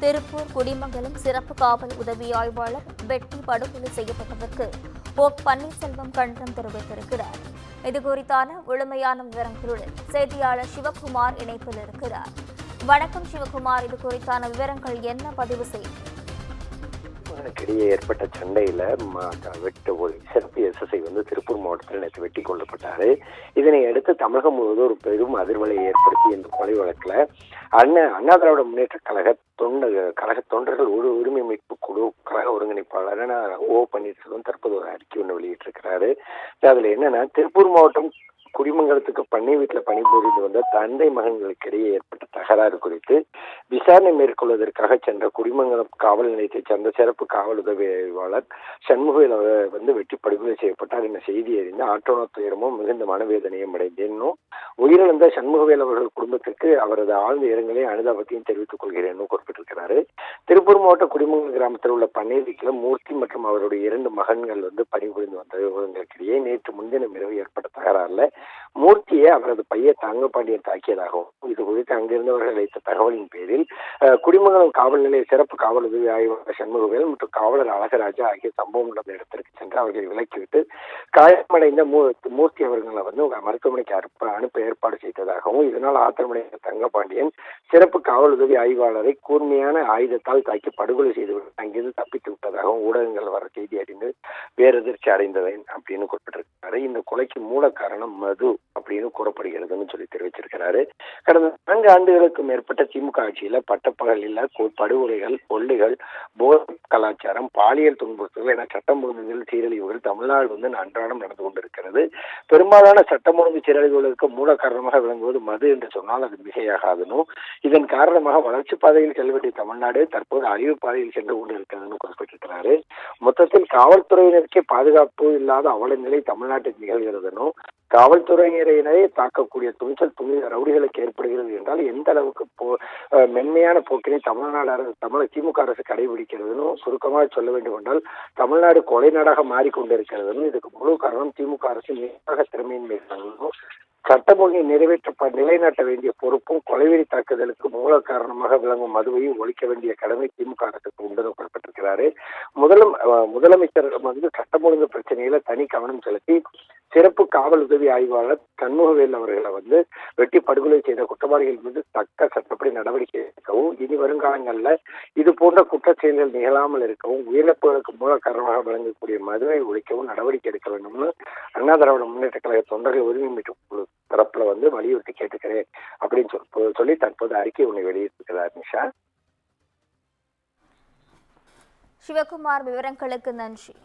திருப்பூர் குடிமங்கலம் சிறப்பு காவல் உதவி ஆய்வாளர் வெட்டி படுகொலை செய்யப்பட்டதற்கு ஓ பன்னீர்செல்வம் கண்டனம் தெரிவித்திருக்கிறார். இதுகுறித்தான முழுமையான விவரங்களுடன் செய்தியாளர் சிவகுமார் இணைப்பில் இருக்கிறார். வணக்கம் சிவகுமார், இது குறித்தான விவரங்கள் என்ன? பதிவு செய்யும். இடையே ஏற்பட்ட சண்டையில சிறப்பு எஸ்எஸ்ஐ திருப்பூர் மாவட்டத்தில் நேற்று வெட்டி கொல்லப்பட்டாரு. இதனை அடுத்து தமிழகம் முழுவதும் ஒரு பெரும் அதிர்வலை ஏற்படுத்தி இந்த கொலை வழக்குல அண்ணா திராவிட முன்னேற்ற கழக தொண்டர்கள் உரிமை மீட்பு குழு கழக ஒருங்கிணைப்பாளர் ஓ பன்னீர்செல்வம் தற்போது ஒரு அறிக்கை ஒன்று வெளியிட்டிருக்கிறாரு. அதுல என்னன்னா, திருப்பூர் மாவட்டம் குடிமங்கலத்துக்கு பண்ணை வீட்டில் பணிபுரிந்து வந்த தந்தை மகன்களுக்கு இடையே ஏற்பட்ட தகராறு குறித்து விசாரணை மேற்கொள்வதற்காக சென்ற குடிமங்கலம் காவல் நிலையத்தைச் சேர்ந்த சிறப்பு காவல் உதவி ஆய்வாளர் சண்முகவேல் வெட்டி படுகொலை செய்யப்பட்டார் என்ற செய்தி அறிந்து ஆற்றோண துயரமும் மிகுந்த மனவேதனையும் அடைந்தேன்னும் உயிரிழந்த சண்முகவேல் அவர்கள் குடும்பத்துக்கு அவரது ஆழ்ந்த இரங்கலையும் அனுதாபத்தையும் தெரிவித்துக் கொள்கிறேன்னு குறிப்பிட்டிருக்கிறாரு. திருப்பூர் மாவட்ட குடிமங்கலம் கிராமத்தில் உள்ள பண்ணை வீட்டில் மூர்த்தி மற்றும் அவருடைய 2 மகன்கள் பணிபுரிந்து வந்தவர்களுக்கிடையே நேற்று முன்தினம் இரவு ஏற்பட்ட தகராறுல மூர்த்தியை அவரது பையன் தங்கப்பாண்டியன் தாக்கியதாகவும் இது குறித்து அங்கிருந்தவர்கள் அளித்த தகவலின் பேரில் குடிமங்கலம் காவல் நிலைய சிறப்பு காவல் உதவி ஆய்வாளர் சண்முகவேல் மற்றும் காவலர் அழகராஜா ஆகிய சம்பவம் நடந்த இடத்திற்கு சென்று அவர்களை விலக்கிவிட்டு காயமடைந்த மூர்த்தி அவர்களை மருத்துவமனைக்கு அனுப்ப ஏற்பாடு செய்ததாகவும் இதனால் ஆத்திரமடைந்த தங்கப்பாண்டியன் சிறப்பு காவல் உதவி ஆய்வாளரை கூர்மையான ஆயுதத்தால் தாக்கி படுகொலை செய்துவிட்டு அங்கிருந்து தப்பித்து விட்டதாகவும் ஊடகங்கள் வர செய்தி அறிந்து வேறெதிர்ச்சி அடைந்ததை அப்படின்னு குறிப்பிட்டிருக்கிறாரு. இந்த கொலைக்கு மூல காரணம் மது அப்படின்னு கூறப்படுகிறதுன்னு சொல்லி தெரிவிச்சிருக்கிறாரு. கடந்த 4 ஆண்டுகளுக்கு மேற்பட்ட திமுக ஆட்சியில பட்டப்பகலில் படுகொலைகள், கொள்ளைகள், போர் கலாச்சாரம், பாலியல் துன்புறுத்தல் என சட்டம் ஒழுங்கு சீரழிவுகள் தமிழ்நாடு அன்றாடம் நடந்து கொண்டிருக்கிறது. பெரும்பாலான சட்டம் ஒழுங்கு சீரழிவுகளுக்கு மூல காரணமாக விளங்குவது மது என்று சொன்னால் அது மிகையாகாதுன்னு, இதன் காரணமாக வளர்ச்சி பாதையில் செல்ல வேண்டிய தமிழ்நாடு தற்போது அழிவு பாதையில் சென்று கொண்டிருக்கிறதுன்னு குறிப்பிட்டிருக்கிறாரு. மொத்தத்தில் காவல்துறையினருக்கே பாதுகாப்பு இல்லாத அவல நிலை தமிழ்நாட்டில் நிகழ்கிறதுன்னு, காவல்துறையினரை தாக்கக்கூடிய துணிச்சல் ரவுடிகளுக்கு ஏற்படுகிறது என்றால் எந்த அளவுக்கு மென்மையான போக்கினை திமுக அரசு கடைபிடிக்கிறதுன்னு சுருக்கமாக சொல்ல வேண்டும் என்றால் தமிழ்நாடு கொலை நாடாக மாறிக்கொண்டிருக்கிறதுன்னு, இதுக்கு முழு காரணம் திமுக அரசு நிர்வாக திறமையின்மை சட்டம் ஒழுங்கை நிலைநாட்ட வேண்டிய பொறுப்பும் கொலைவெறி தாக்குதலுக்கு மூல காரணமாக விளங்கும் மதுவையும் ஒழிக்க வேண்டிய கடமை திமுக அரசுக்கு உண்டு குறிப்பிட்டிருக்கிறாரு. முதலமைச்சர் சட்டம் ஒழுங்கு பிரச்சனையில தனி கவனம் செலுத்தி சிறப்பு காவல் உதவி ஆய்வாளர் சண்முகவேல் அவர்களை வெட்டி படுகொலை செய்த குற்றவாளிகள் மீது தக்க சட்டப்படி நடவடிக்கை எடுக்கவும், இனி வருங்காலங்கள்ல இது போன்ற குற்ற செயல்கள் நிகழாமல் இருக்கவும், உயிரிழப்புகளுக்கு மூல காரணமாக விளங்கக்கூடிய மதுவை ஒழிக்கவும் நடவடிக்கை எடுக்க வேண்டும்னு அண்ணா திராவிட முன்னேற்ற கழக தொண்டர்கள் உரிமை மீட்பு குழு தரப்புல வலியுறுத்தி கேட்டுக்கிறேன் அப்படின்னு சொல்லி தற்போது அறிக்கை ஒன்று வெளியிட்டிருக்கிறார். நிஷா. சிவகுமார், விவரங்களுக்கு நன்றி.